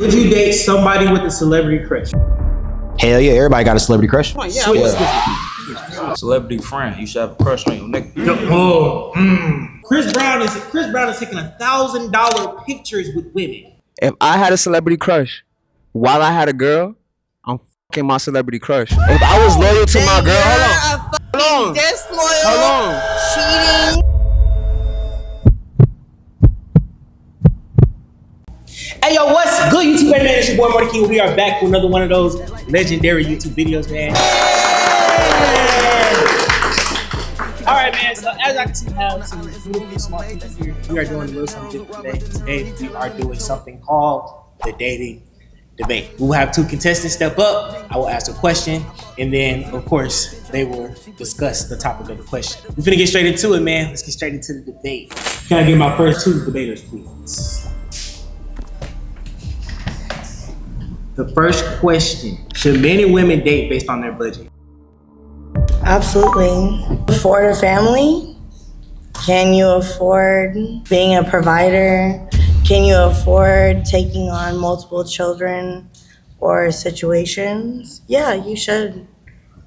Would you date somebody with a celebrity crush? Hell yeah, everybody got a celebrity crush. Oh, yeah. Celebrity friend, you should have a crush on your nigga. Chris Brown is taking $1,000 pictures with women. If I had a celebrity crush while I had a girl, I'm fucking my celebrity crush. If I was loyal to my girl, hold on. Disloyal, cheating. Hey yo, what's good, YouTube man? It's your boy Marty King. We are back with another one of those legendary YouTube videos, man. All right, man. So as I can see, we have some beautiful smart people here. We are doing a little something different today. Today we are doing something called the dating debate. We will have two contestants step up. I will ask a question, and then of course they will discuss the topic of the question. We're gonna get straight into it, man. Let's get straight into the debate. Can I get my first two debaters, please? The first question: should men and women date based on their budget? Absolutely. Afford a family? Can you afford being a provider? Can you afford taking on multiple children or situations? Yeah, you should,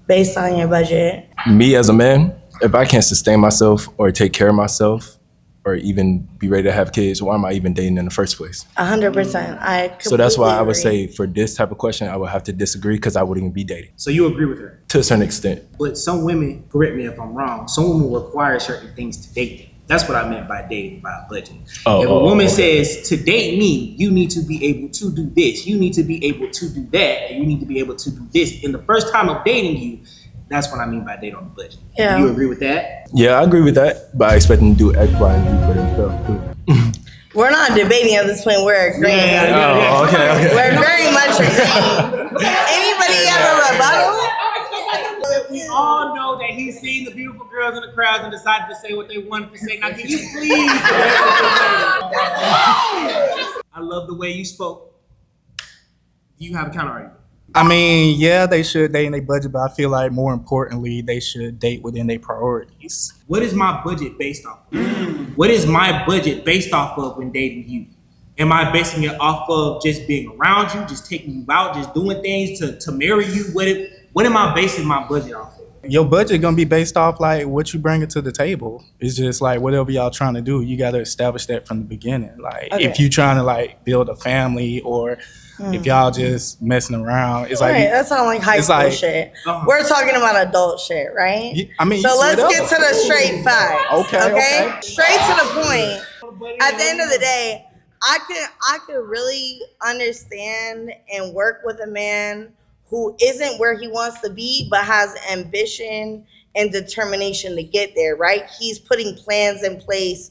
based on your budget. Me as a man, if I can't sustain myself or take care of myself or even be ready to have kids, why am I even dating in the first place? 100%. I completely So that's why I would agree. say for this type of question, I would have to disagree because I wouldn't even be dating So you agree with her? to a certain extent. But some women, correct me if I'm wrong, some women require certain things to date them. That's what I meant by dating by a budget. If a woman says, to date me, you need to be able to do this, you need to be able to do that, and you need to be able to do this. In the first time of dating you, that's what I mean by date on the budget. Yeah. Do you agree with that? Yeah, I agree with that, but I expect them to do X, Y, and Z for themselves too. We're not debating at this point, we're agreeing. Oh, okay. We're very much agreeing. Anybody have a rebuttal? We all know that he's seen the beautiful girls in the crowd and decided to say what they wanted to say. Now, can you please? I love the way you spoke. Do you have a counter argument? I mean, yeah, they should date in their budget, but I feel like more importantly, they should date within their priorities. What is my budget based off of? What is my budget based off of when dating you? Am I basing it off of just being around you, just taking you out, just doing things to marry you? What am I basing my budget off of? Your budget gonna be based off like what you bring it to the table. It's just like whatever y'all trying to do, you gotta establish that from the beginning. Like if you trying to like build a family or if y'all just messing around, it's like That sounds like high school shit. We're talking about adult shit, right? I mean, so let's whatever. get to the straight facts. Okay. Straight to the point. At the end of the day, I could really understand and work with a man who isn't where he wants to be, but has ambition and determination to get there, right? He's putting plans in place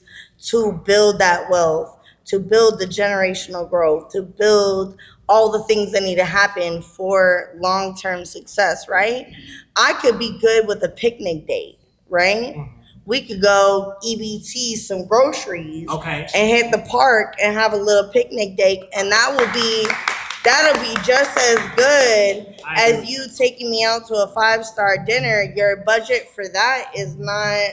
to build that wealth, to build the generational growth, to build all the things that need to happen for long-term success, right? I could be good with a picnic date, right? We could go EBT some groceries and hit the park and have a little picnic date, and that'll be just as good as you taking me out to a 5-star dinner. Your budget for that is not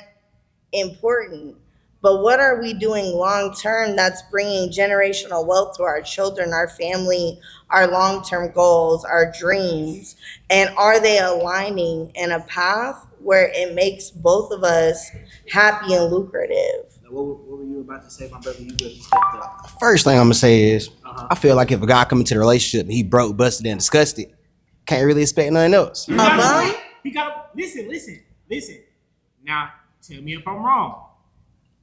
important. But what are we doing long term that's bringing generational wealth to our children, our family, our long-term goals, our dreams? And are they aligning in a path where it makes both of us happy and lucrative? What were you about to say, my brother? You stepped up. First thing I'm gonna say is, I feel like if a guy come into the relationship and he broke, busted, and disgusted, can't really expect nothing else. He gotta listen. Now, tell me if I'm wrong.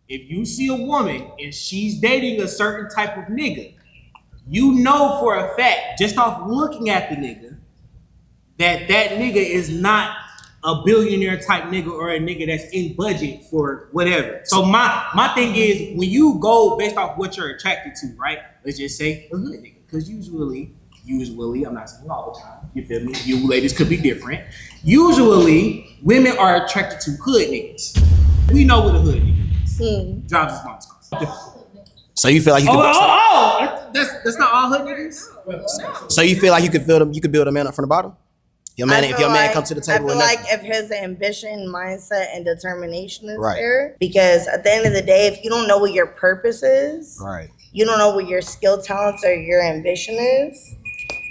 If you see a woman and she's dating a certain type of nigga, you know for a fact, just off looking at the nigga, that nigga is not a billionaire type nigga or a nigga that's in budget for whatever. So my thing is, when you go based off what you're attracted to, right? Let's just say a hood nigga, because usually, I'm not saying all the time, you feel me? You ladies could be different. Usually, women are attracted to hood niggas. We know what a hood nigga is. Jobs is mom's cars. So you feel like you could that's not all hood niggas? So you feel like you could build a man up from the bottom? If your man comes to the table, I feel like if his ambition, mindset, and determination is there, because at the end of the day, if you don't know what your purpose is, right, you don't know what your skill, talents, or your ambition is,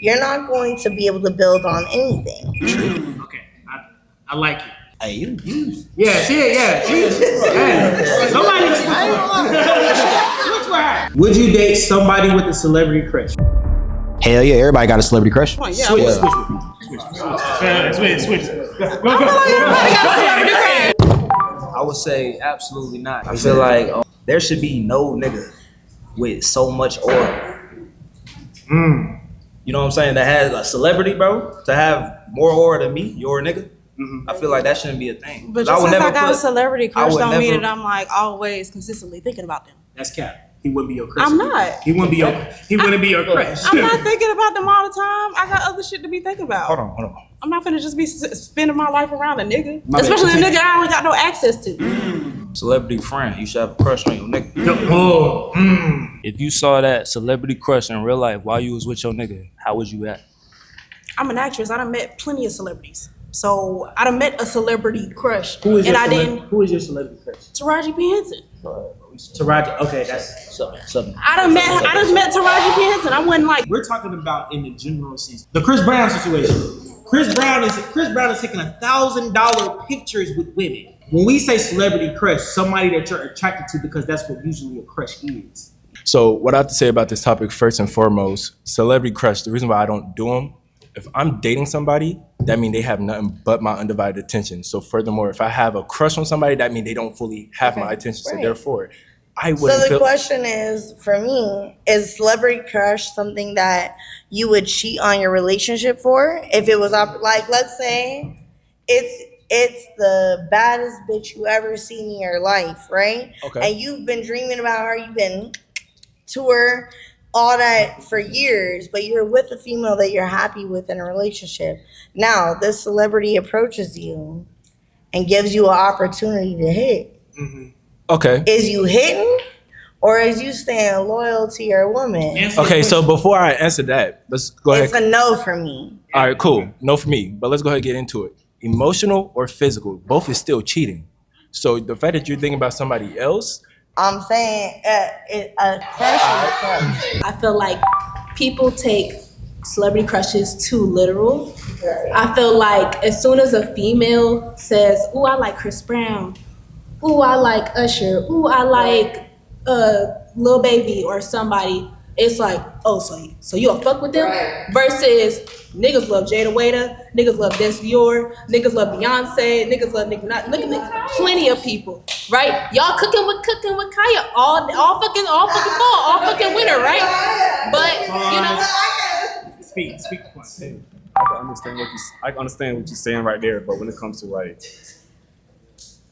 you're not going to be able to build on anything. Okay, I like it. Hey, you. Yeah. Hey, somebody switch with her. Would you date somebody with a celebrity crush? Hell yeah, everybody got a celebrity crush. Switch. I would say absolutely not. I feel like there should be no nigga with so much aura. You know what I'm saying? That has a celebrity, bro. To have more aura than me, you're a nigga. I feel like that shouldn't be a thing. But just because I got a celebrity crush don't mean that I'm like always consistently thinking about them. That's cap. He wouldn't be your crush. I'm not. He wouldn't be your crush. I'm not thinking about them all the time. I got other shit to be thinking about. Hold on. I'm not finna just be spending my life around a nigga. Especially a nigga I ain't got no access to. Celebrity friend, you should have a crush on your nigga. If you saw that celebrity crush in real life while you was with your nigga, how would you act? I'm an actress. I done met plenty of celebrities. So I done met a celebrity crush. Who is your celebrity crush? Taraji P. Henson. Taraji. Okay, that's Something. I done met Taraji P. Henson. I wasn't like. We're talking about in the general sense. The Chris Brown situation. Chris Brown is taking $1,000 pictures with women. When we say celebrity crush, somebody that you're attracted to because that's what usually a crush is. So what I have to say about this topic, first and foremost, celebrity crush, the reason why I don't do them, if I'm dating somebody, that means they have nothing but my undivided attention. So furthermore, if I have a crush on somebody, that means they don't fully have my attention. So therefore, I wouldn't So the question is, for me, is celebrity crush something that you would cheat on your relationship for? If it was like, let's say it's the baddest bitch you ever seen in your life, right? Okay. And you've been dreaming about her, you've been to her, all that for years, but you're with a female that you're happy with in a relationship. Now, this celebrity approaches you and gives you an opportunity to hit. Okay. Is you hitting or is you staying loyal to your woman? Okay, so before I answer that, let's go ahead. It's a no for me. All right, cool. No for me, but let's go ahead and get into it. Emotional or physical, both is still cheating. So the fact that you're thinking about somebody else, I'm saying a crush is a crush. I feel like people take celebrity crushes too literal. I feel like as soon as a female says, "Ooh, I like Chris Brown," "Ooh, I like Usher," "Ooh, I like Lil Baby," or somebody, it's like, oh, so you'll fuck with them? Right. Versus niggas love Jada Waiter, niggas love Des Dior, niggas love Beyonce, niggas love Nicki Minaj. Look at plenty of people, right? Y'all cooking with Kaya all fucking fall, all fucking winter, right? But you know, speak. I can understand what you're saying right there, but when it comes to like,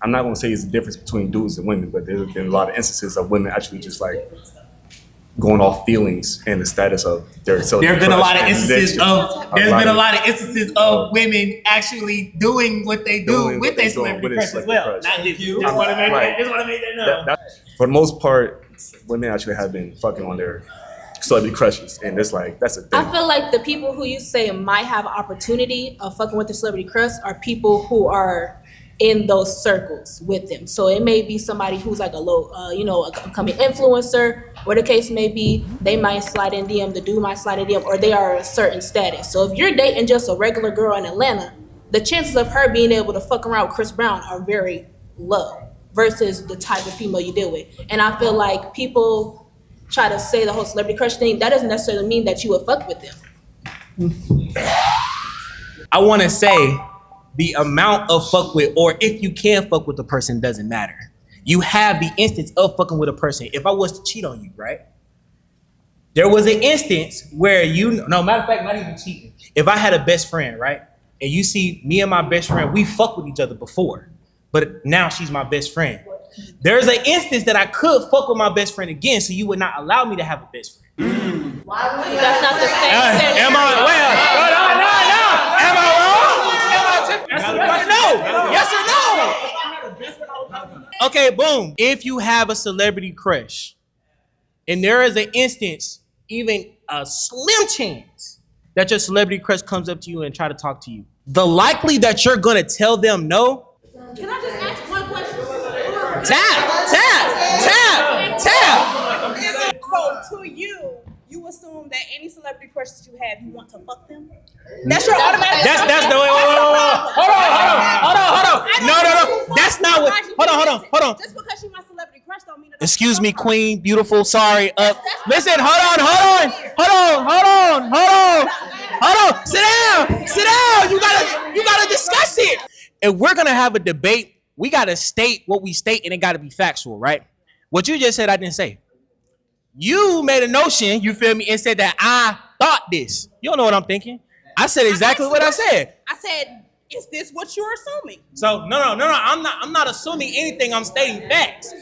I'm not gonna say it's a difference between dudes and women, but there's been a lot of instances of women actually just like going off feelings and the status of their celebrity. There's been a lot of instances of of women actually doing what they do with their celebrity crush as well. Not you. Just want to make that known. For the most part, women actually have been fucking on their celebrity crushes, and it's like that's a thing. I feel like the people who you say might have an opportunity of fucking with the celebrity crush are people who are in those circles with them. So it may be somebody who's like a low, a upcoming influencer, or the case may be, they might slide in DM, the dude might slide in DM, or they are a certain status. So if you're dating just a regular girl in Atlanta, the chances of her being able to fuck around with Chris Brown are very low versus the type of female you deal with. And I feel like people try to say the whole celebrity crush thing, that doesn't necessarily mean that you would fuck with them. I want to say the amount of fuck with, or if you can fuck with the person, doesn't matter. You have the instance of fucking with a person. If I was to cheat on you, right? There was an instance where matter of fact, not even cheating. If I had a best friend, right? And you see me and my best friend, we fucked with each other before, but now she's my best friend. There's an instance that I could fuck with my best friend again, so you would not allow me to have a best friend. Why would you? That's not the same scenario. Am I? Well, no. Am I wrong? No. Yes or no? Okay, boom. If you have a celebrity crush, and there is an instance, even a slim chance, that your celebrity crush comes up to you and try to talk to you, the likely that you're gonna tell them no. Can I just ask one question? Tap. So to you, you assume that any celebrity crushes you have, you want to fuck them? That's your automatic. That's the way. Hold on. No. That's not what. Hold on. Just because she's my celebrity crush don't mean that. Excuse me, queen, beautiful, sorry. Listen, hold on. Sit down. You gotta discuss it. If we're gonna have a debate, we gotta state what we state, and it gotta be factual, right? What you just said, I didn't say. You made a notion, you feel me, and said that I thought this. You don't know what I'm thinking. I said exactly what I said. I said, is this what you're assuming? So no. I'm not assuming anything. I'm stating facts.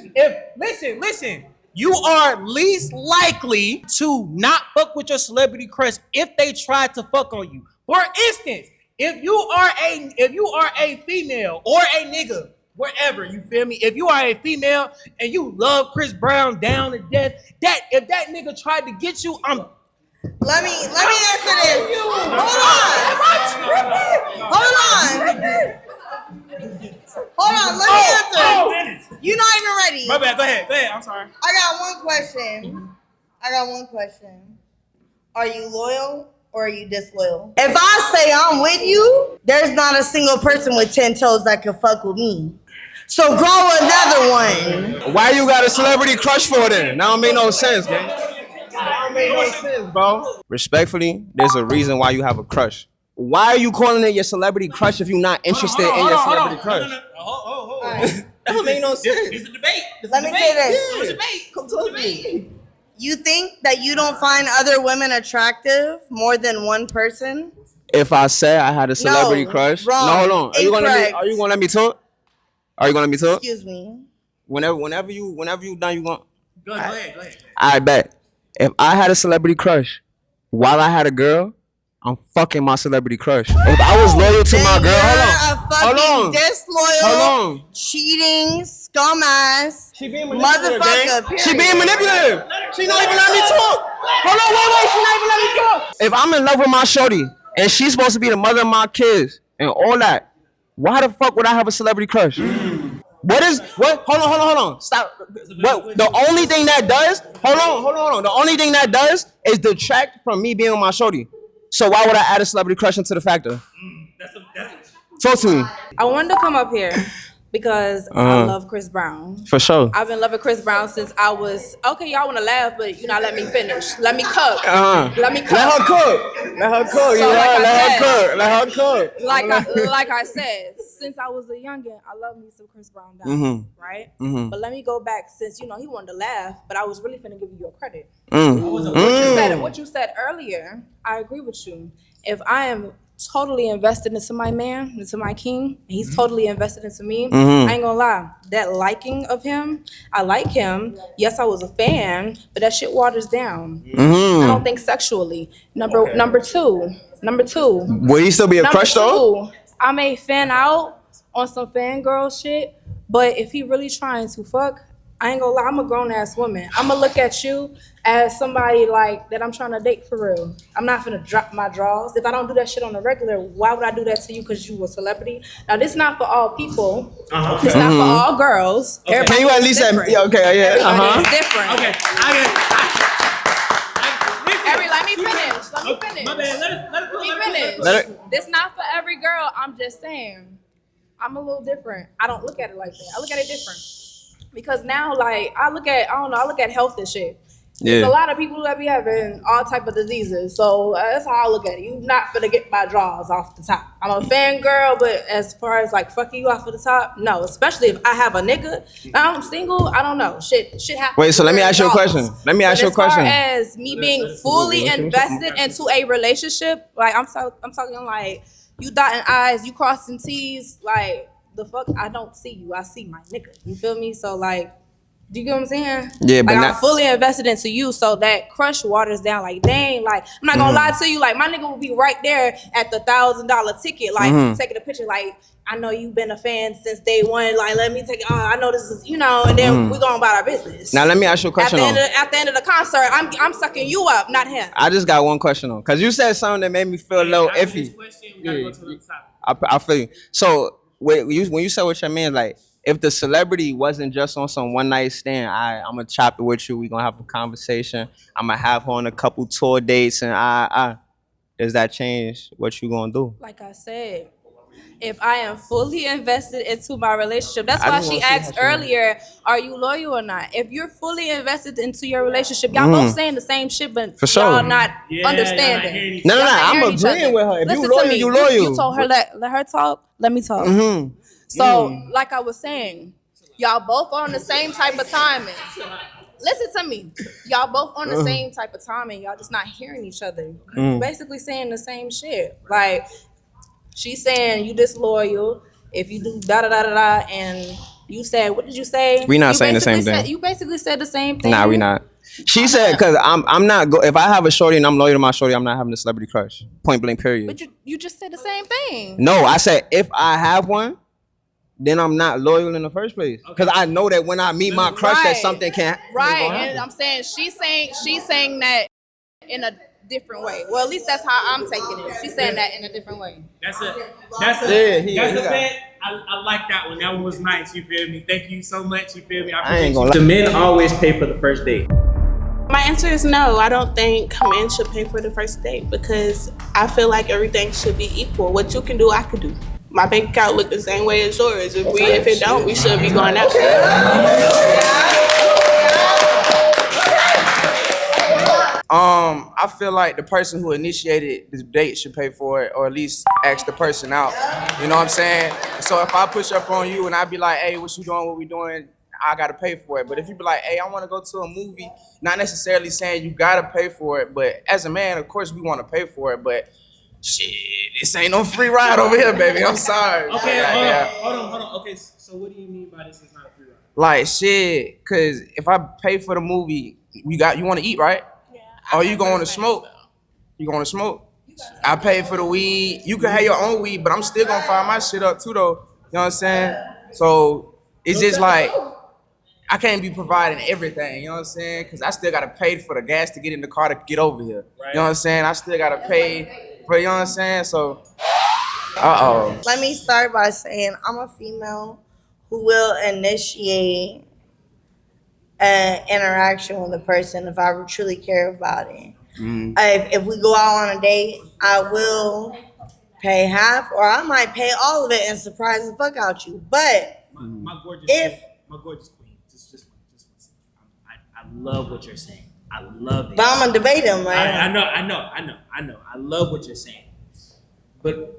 Listen. You are least likely to not fuck with your celebrity crush if they try to fuck on you. For instance, if you are a female or a nigga, wherever, you feel me? If you are a female and you love Chris Brown down to death, if that nigga tried to get you, Let me answer this. Hold on. Let me answer. You're not even ready. My bad. Go ahead. I'm sorry. I got one question. Are you loyal or are you disloyal? If I say I'm with you, there's not a single person with 10 toes that can fuck with me. So grow another one. Why you got a celebrity crush for then? That don't make no sense, man. That don't make no sense, bro. Respectfully, there's a reason why you have a crush. Why are you calling it your celebrity crush if you're not interested in your celebrity crush? No. Right. That don't make no sense. It's a debate. Let me say this. It's a debate. Come to me. You think that you don't find other women attractive more than one person? If I say I had a celebrity crush, wrong. no, hold on. Are you gonna let me talk? Excuse me. Whenever you done, you going. Go ahead. I bet. If I had a celebrity crush while I had a girl, I'm fucking my celebrity crush. If I was loyal to my girl, hold on. Disloyal, cheating, scum ass, she being manipulative, motherfucker. She being manipulative. She not even let me talk. Hold on, wait. She not even let me talk. If I'm in love with my shorty and she's supposed to be the mother of my kids and all that, why the fuck would I have a celebrity crush? What? Hold on. Stop. What? The only thing that does, hold on. The only thing that does is detract from me being with my shorty. So why would I add a celebrity crush into the factor? Talk to me. I wanted to come up here because I love Chris Brown. For sure. I've been loving Chris Brown since I was, okay, y'all want to laugh, but you not let me finish. Let me cook. Let me cook. Let her cook. So Let her cook. Like I said, since I was a youngin', I love me some Chris Brown down, right? But let me go back since, he wanted to laugh, but I was really finna give you your credit. What you said earlier, I agree with you. If I am totally invested into my man, into my king, and he's totally invested into me, I ain't gonna lie, that liking of him, I like him. Yes, I was a fan, but that shit waters down. I don't think sexually. Number two. Will you still be a crush though? I may fan out on some fangirl shit, but if he really trying to fuck, I ain't gonna lie, I'm a grown ass woman. I'm gonna look at you as somebody like that I'm trying to date for real. I'm not gonna drop my draws. If I don't do that shit on the regular, why would I do that to you because you a celebrity? Now, this not for all people. It's not for all girls. Okay. Can you at least say, yeah. It's different. Okay. Let me finish. My bad. Let me finish. This not for every girl. I'm just saying. I'm a little different. I don't look at it like that. I look at it different. Because now, I look at health and shit. There's a lot of people that be having all type of diseases. So that's how I look at it. You not gonna get my draws off the top. I'm a fangirl, but as far as fucking you off of the top, no. Especially if I have a nigga. Now I'm single, I don't know. Shit happens. Wait, so let me ask you a question. As far as me being fully invested into a relationship, I'm talking you dotting I's, you crossing T's, the fuck, I don't see you. I see my nigga. You feel me? So do you get what I'm saying? Yeah, but I'm fully invested into you, so that crush waters down. Dang, I'm not gonna lie to you. My nigga will be right there at the $1,000 ticket, taking a picture. I know you've been a fan since day one. Let me take it. I know this is, and then we going about our business. Now let me ask you a question. At the end of the concert, I'm sucking you up, not him. I just got one question on, cause you said something that made me feel a little iffy. I feel you. So when you said with your man, if the celebrity wasn't just on some one night stand, I'm gonna chop it with you. We gonna have a conversation. I'm gonna have her on a couple tour dates, and does that change what you gonna do? Like I said, if I am fully invested into my relationship, that's why she asked earlier, are you loyal or not? If you're fully invested into your relationship, y'all both saying the same shit, but For sure. y'all not understanding. No, Y'all not I'm hearing each agreeing other. with her. If Listen you to loyal, me. you loyal. You told her let her talk. Let me talk. So, like I was saying, y'all both on the same type of timing. Listen to me. Y'all both on the same type of timing. Y'all just not hearing each other. Basically saying the same shit. Like, she's saying you disloyal if you do da da da da da, and you said, what did you say? We not You saying the same basically thing. You basically said the same thing. Nah, we not. She said, cause I'm not if I have a shorty and I'm loyal to my shorty, I'm not having a celebrity crush. Point blank, period. But you just said the same thing. No, I said if I have one, then I'm not loyal in the first place. Cause I know that when I meet my crush, that something can Right, and I'm saying she's saying that in a different way. Well, at least that's how I'm taking it. She's saying that in a different way. That's a bet. I like that one. That one was nice. You feel me? Thank you so much. You feel me? I ain't appreciate gonna you. The men always pay for the first date. My answer is no. I don't think men should pay for the first date because I feel like everything should be equal. What you can do, I can do. My bank account look the same way as yours. If it don't, we should be going out. I feel like the person who initiated the date should pay for it, or at least ask the person out. You know what I'm saying? So if I push up on you and I be like, hey, what you doing? What we doing? I gotta pay for it. But if you be like, hey, I want to go to a movie, not necessarily saying you gotta pay for it, but as a man, of course, we want to pay for it. But shit, this ain't no free ride over here, baby. I'm sorry. Okay, hold on. Okay, so what do you mean by this is not a free ride? Like shit, cause if I pay for the movie, you want to eat, right? Or you going to smoke? You going to smoke? I pay for the weed. You can have your own weed, but I'm still gonna fire my shit up too, though. You know what I'm saying? So it's just like I can't be providing everything. You know what I'm saying? Because I still gotta pay for the gas to get in the car to get over here. You know what I'm saying? I still gotta pay for. You know what I'm saying? So, Let me start by saying I'm a female who will initiate an interaction with a person if I truly care about it. If we go out on a date, I will pay half, or I might pay all of it and surprise the fuck out you. But my gorgeous queen, just I love what you're saying. I love it. But I'm gonna debate him, right? I know. I love what you're saying. But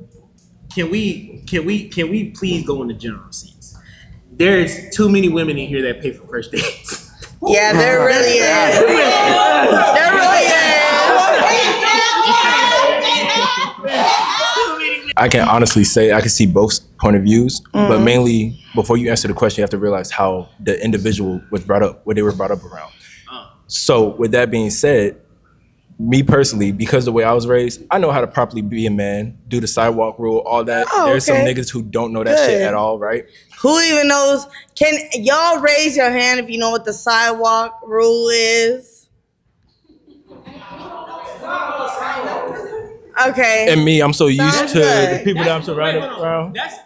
can we please go in the general sense? There's too many women in here that pay for first dates. Yeah, there really is. There really is. I can honestly say I can see both point of views, but mainly before you answer the question, you have to realize how the individual was brought up, what they were brought up around. So with that being said, me personally, because the way I was raised, I know how to properly be a man, do the sidewalk rule, all that. There's some niggas who don't know that shit at all, right? Who even knows? Can y'all raise your hand if you know what the sidewalk rule is? Okay. And me, I'm so used Sounds to good. the people that I'm surrounded around. That's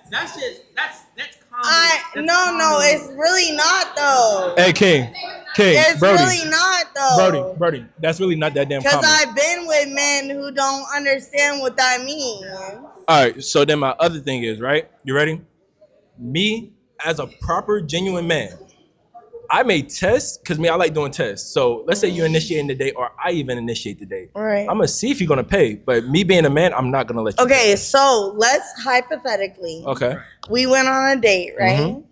common. No, it's really not though. Hey, King, It's Brody, really not though. Brody, that's really not that damn Because common. I've been with men who don't understand what that means. All right, so then my other thing is, right? You ready? Me, as a proper, genuine man, I may test, because I like doing tests. So let's say you're initiating the date, or I even initiate the date. Right. I'm going to see if you're going to pay. But me being a man, I'm not going to let you Okay, pay. so let's hypothetically. Okay. We went on a date, right?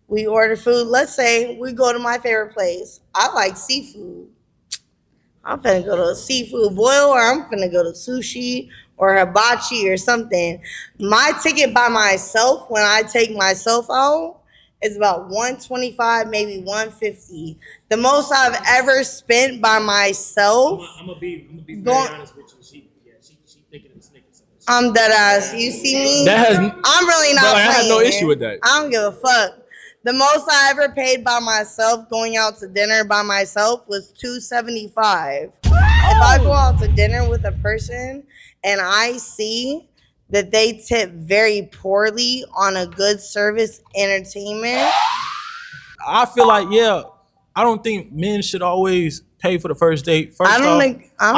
We order food. Let's say we go to my favorite place. I like seafood. I'm finna go to a seafood boil, or I'm finna go to sushi or hibachi or something. My ticket by myself, when I take myself out, is about $125, maybe $150. The most I've ever spent by myself. I'm gonna be very honest with you. She thinking of the Snickers. I'm dead ass. You see me? I'm really not I playing. have no issue with that. I don't give a fuck. The most I ever paid by myself going out to dinner by myself was $275. If I go out to dinner with a person and I see that they tip very poorly on a good service entertainment? I feel like, yeah, I don't think men should always pay for the first date. First I off,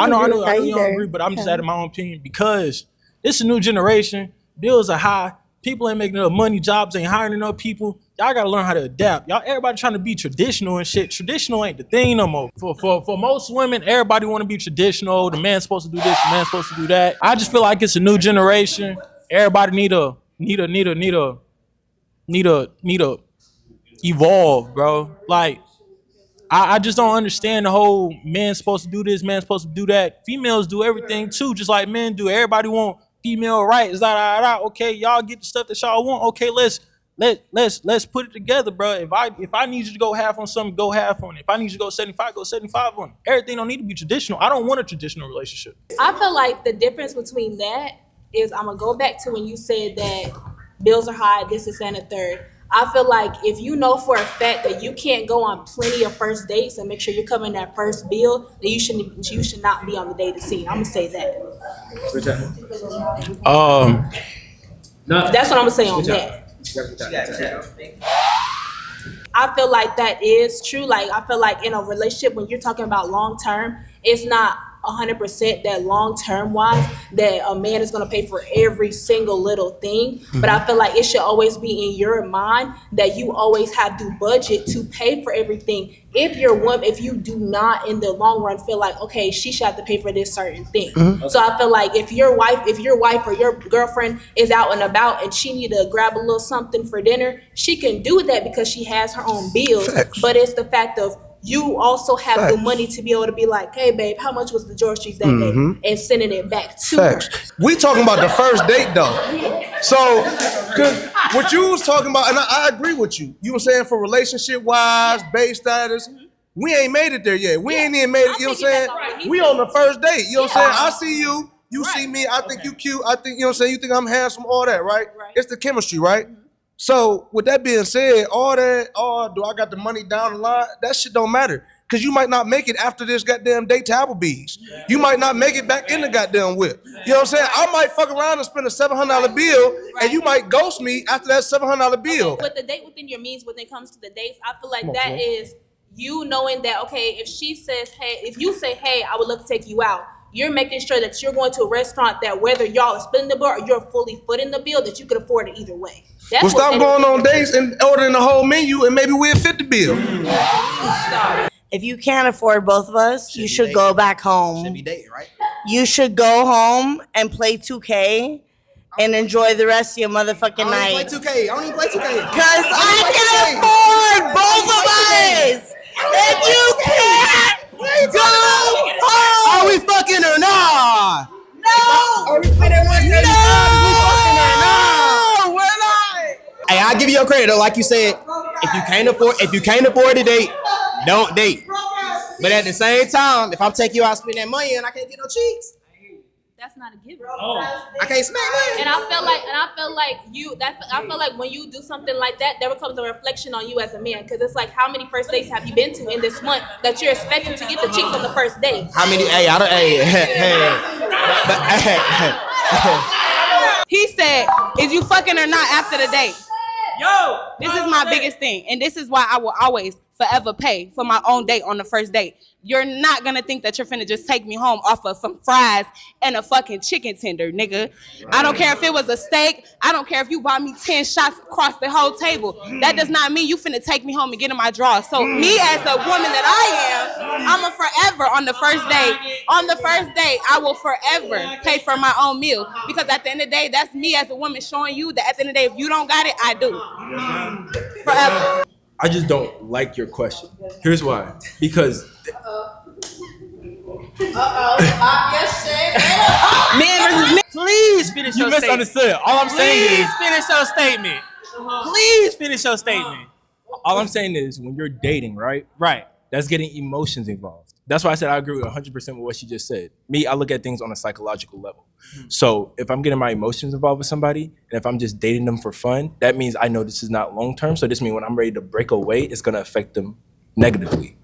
know you don't agree, but I'm just adding my own opinion because it's a new generation. Bills are high. People ain't making enough money. Jobs ain't hiring enough people. Y'all gotta learn how to adapt. Y'all, everybody trying to be traditional and shit. Traditional ain't the thing no more. For most women, everybody want to be traditional. The man's supposed to do this. The man's supposed to do that. I just feel like it's a new generation. Everybody need to evolve, bro. Like, I just don't understand the whole man's supposed to do this, man's supposed to do that. Females do everything too, just like men do. Everybody want female rights. Okay, y'all get the stuff that y'all want. Okay, let's put it together, bro. If I need you to go half on something, go half on it. If I need you to go 75, go 75 on it. Everything don't need to be traditional. I don't want a traditional relationship. I feel like the difference between that is, I'm gonna go back to when you said that bills are high, this is and a third. I feel like if you know for a fact that you can't go on plenty of first dates and make sure you're covering that first bill, then you should not be on the dating scene. I'm gonna say that. That's what I'm gonna say on that. I feel like that is true. Like, I feel like in a relationship, when you're talking about long term, it's not 100% that long term wise that a man is going to pay for every single little thing. But I feel like it should always be in your mind that you always have to budget to pay for everything. If you're woman, if you do not in the long run feel like, okay, she should have to pay for this certain thing. So I feel like if your wife or your girlfriend is out and about and she need to grab a little something for dinner, she can do that because she has her own bills. But it's the fact of, you also have the money to be able to be like, hey, babe, how much was the George Street that day? And sending it back to her. We talking about the first date, though. So, because what you was talking about, and I agree with you. You were saying for relationship-wise, base status, we ain't made it there yet. We ain't even made it, you know what I'm saying? We on the first date, you know what I'm saying? I see you, you see me, I think you cute, I think, you know what I'm saying? You think I'm handsome, all that, right? It's the chemistry, right? So with that being said, all that, do I got the money down the line? That shit don't matter. Cause you might not make it after this goddamn date to Applebee's. You might not make it back in the goddamn whip. You know what I'm saying? I might fuck around and spend a $700 bill and you might ghost me after that $700 bill. But the date within your means when it comes to the dates, I feel like that is you knowing that, okay, if she says, hey, if you say, hey, I would love to take you out, you're making sure that you're going to a restaurant that whether y'all are splitting the bill or you're fully footing the bill, that you can afford it either way. Well, stop going on dates and ordering the whole menu and maybe we'll fit the bill. If you can't afford both of us, you should go back home. Should be dating, right? You should go home and play 2K and enjoy the rest of your motherfucking night. I don't even play 2K. Because I can afford both of us. If you can't go home. Are we fucking or not? No. Are we spending $175? No, we're not. Hey, I'll give you your credit though. Like you said, if you can't afford to date, don't date. But at the same time, if I'm taking you out, spend that money, and I can't get no cheeks, that's not a given. I can't smack that. And I feel like when you do something like that, there becomes a reflection on you as a man. Because it's like, how many first dates have you been to in this month that you're expecting to get the cheeks on the first date? How many? Hey, I don't. He said, is you fucking or not after the date? This is my biggest thing. And this is why I will always forever pay for my own date on the first date. You're not gonna think that you're finna just take me home off of some fries and a fucking chicken tender, nigga. I don't care if it was a steak. I don't care if you bought me 10 shots across the whole table. That does not mean you finna take me home and get in my drawers. So me as a woman that I am, I'm a forever on the first date. On the first date, I will forever pay for my own meal. Because at the end of the day, that's me as a woman showing you that at the end of the day, if you don't got it, I do. Forever. I just don't like your question. Here's why. Because Men versus men. Please finish your You misunderstood. All I'm saying is, finish your statement. please finish your statement. all I'm saying is when you're dating, right? Right. That's getting emotions involved. That's why I said I agree with 100% with what she just said. Me, I look at things on a psychological level. So if I'm getting my emotions involved with somebody, and if I'm just dating them for fun, that means I know this is not long-term. So this means when I'm ready to break away, it's gonna affect them negatively.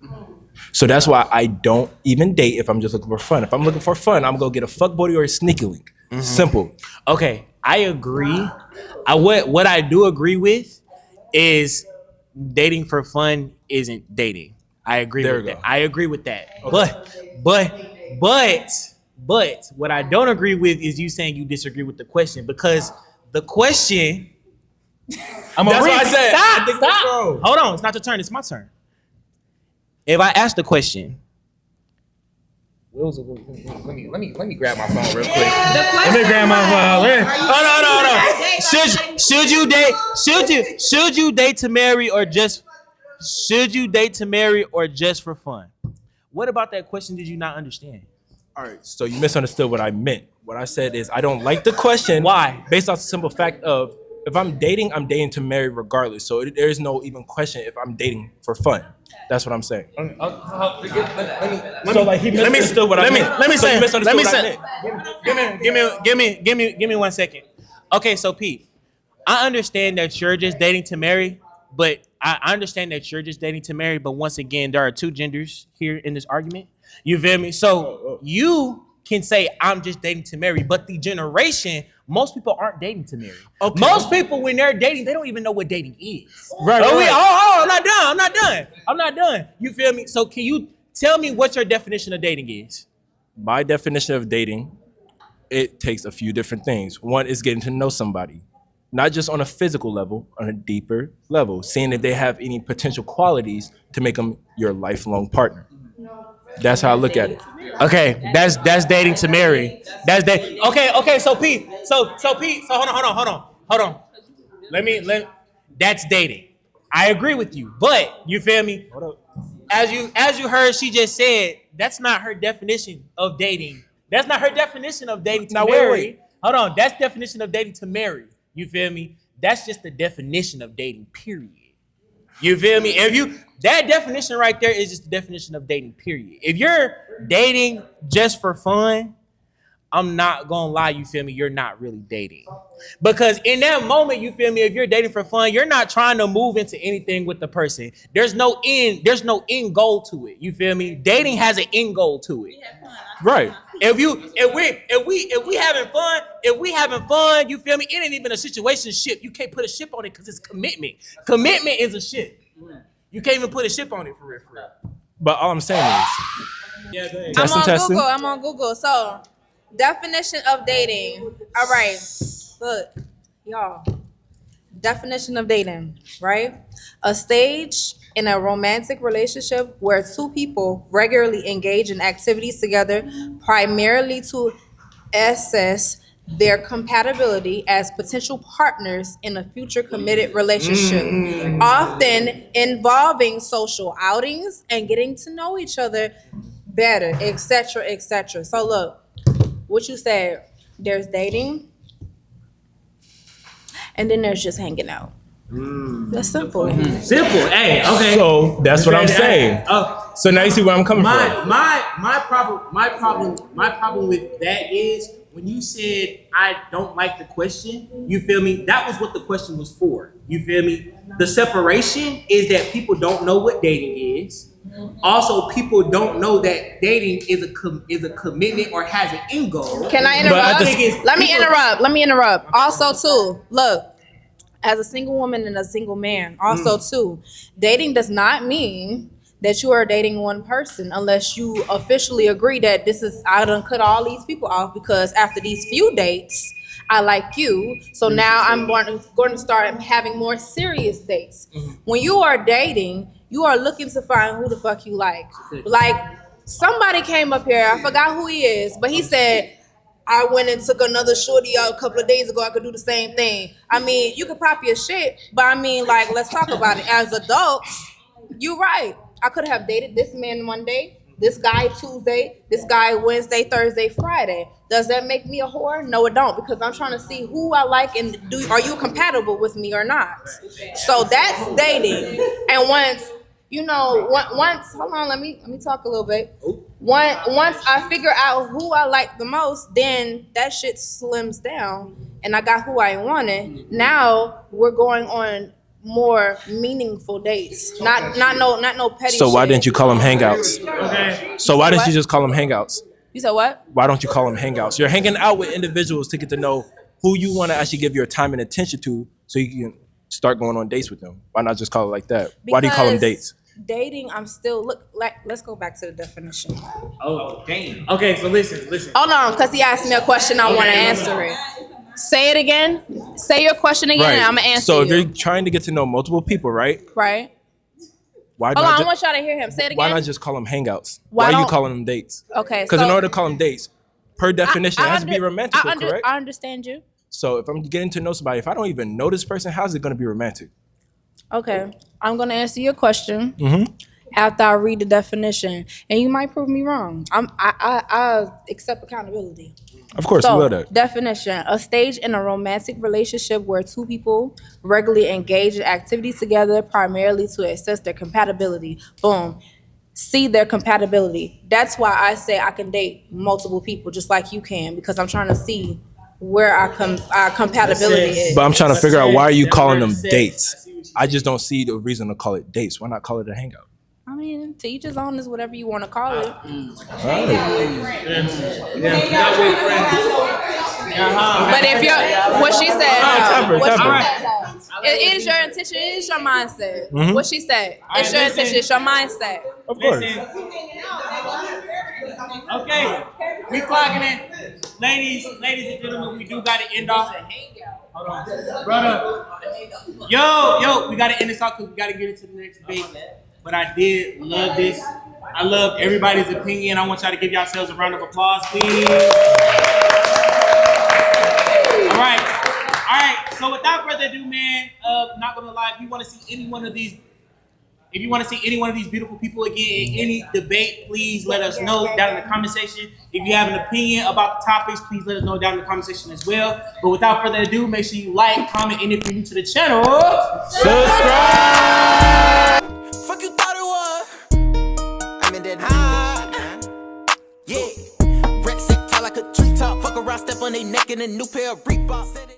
So that's why I don't even date if I'm just looking for fun. If I'm looking for fun, I'm gonna get a fuck buddy or a sneaky link. Simple. Okay, I agree. What I do agree with is dating for fun isn't dating. I agree with that. I agree with that. Okay. But what I don't agree with is you saying you disagree with the question, because the question. That's what I said. Stop. Hold on. It's not your turn. It's my turn. If I ask the question. Let me grab my phone real quick. Let me grab my phone. Hold on. Should you date to marry or just for fun? What about that question did you not understand? All right, so you misunderstood what I meant. What I said is I don't like the question. Why? Based off the simple fact of if I'm dating to marry regardless. So there is no even question if I'm dating for fun. That's what I'm saying. So like he misunderstood what I meant. Give me 1 second. Okay, so Pete, I understand that you're just dating to marry, but once again, there are two genders here in this argument. You feel me? So you can say I'm just dating to marry, but the generation, most people aren't dating to marry. Okay. Most people, when they're dating, they don't even know what dating is. Right. I'm not done. You feel me? So can you tell me what your definition of dating is? My definition of dating, it takes a few different things. One is getting to know somebody, not just on a physical level, on a deeper level, seeing if they have any potential qualities to make them your lifelong partner. That's how I look at it. Okay, that's dating to marry. That's dating. Okay. So Pete. So hold on. That's dating. I agree with you, but you feel me? As you heard, she just said that's not her definition of dating. That's not her definition of dating to marry. Wait. Hold on, that's definition of dating to marry. You feel me? That's just the definition of dating. Period. You feel me? That definition right there is just the definition of dating, period. If you're dating just for fun, I'm not gonna lie, you feel me? You're not really dating. Because in that moment, you feel me, if you're dating for fun, you're not trying to move into anything with the person. There's no end goal to it. You feel me? Dating has an end goal to it. Right. If we having fun, you feel me? It ain't even a situationship. You can't put a ship on it because it's commitment. Commitment is a ship. You can't even put a ship on it for real. But all I'm saying is, testing. I'm on Google. So, definition of dating. All right, look, y'all. Definition of dating, right? A stage in a romantic relationship where two people regularly engage in activities together, primarily to assess their compatibility as potential partners in a future committed relationship, often involving social outings and getting to know each other better, etc., etc. So look, what you said, there's dating, and then there's just hanging out. That's simple. Simple. Hey, okay. So that's what I'm saying. So now you see where I'm coming from. My problem with that is when you said I don't like the question, you feel me? That was what the question was for. You feel me? The separation is that people don't know what dating is. Also, people don't know that dating is a commitment or has an end goal. Can I interrupt? Let me interrupt. Also, too, look, as a single woman and a single man, also too, dating does not mean that you are dating one person unless you officially agree that I done cut all these people off because after these few dates, I like you. So now I'm going to start having more serious dates. When you are dating, you are looking to find who the fuck you like. Like somebody came up here, I forgot who he is, but he said, I went and took another shorty out a couple of days ago. I could do the same thing. I mean, you could pop your shit, but I mean, like, let's talk about it. As adults, you're right. I could have dated this man one day, this guy Tuesday, this guy Wednesday, Thursday, Friday. Does that make me a whore? No, it don't, because I'm trying to see who I like and are you compatible with me or not? So that's dating. And once hold on, let me talk a little bit. Once I figure out who I like the most, then that shit slims down and I got who I wanted. Now we're going on more meaningful dates. Not no petty So why shit. didn't you call them hangouts? Okay. So why didn't you just call them hangouts? You said what? Why don't you call them hangouts? You're hanging out with individuals to get to know who you want to actually give your time and attention to, so you can start going on dates with them. Why not just call it like that? Why do you call them dates? Dating, I'm still let's go back to the definition. Oh, damn. Okay, so listen. Hold on, because he asked me a question, I want to answer it. Say it again. Say your question again, and I'm gonna answer So if you. you're trying to get to know multiple people, right? Right. Why Hold not on, I want y'all to hear him. Say it again. Why not just call them hangouts? Why Why are you don't- calling them dates? Okay, Because so- in order to call them dates, per definition, it has to be romantic, correct? I understand you. So if I'm getting to know somebody, if I don't even know this person, how's it going to be romantic? Okay, I'm gonna answer your question Mm-hmm. after I read the definition, and you might prove me wrong. I accept accountability. Of course, So, we love that. Definition: a stage in a romantic relationship where two people regularly engage in activities together, primarily to assess their compatibility. Boom. See their compatibility. That's why I say I can date multiple people, just like you can, because I'm trying to see where our compatibility is. But I'm trying to figure out, why are you calling them dates? I just don't see the reason to call it dates. Why not call it a hangout? I mean, to each his own is whatever you want to call it. But if you're, what she said, it is your intention, it is your mindset. Mhm. What she said, it's your intention, it's your mindset. Of course. Okay, we clocking it. Ladies and gentlemen, we do got to end off. Hold on. Brother. Yo, we got to end this off because we got to get into the next debate. But I did love this. I loved everybody's opinion. I want y'all to give yourselves a round of applause, please. All right. So without further ado, man, not gonna lie, if you want to see any one of these beautiful people again in any debate, please let us know down in the comment section. If you have an opinion about the topics, please let us know down in the comment section as well. But without further ado, make sure you like, comment, and if you're new to the channel, subscribe. Fuck you thought it was. I'm in that high. Yeah. Red set tall like a treetop. Fuck around, step on they neck in a new pair of Reeboks.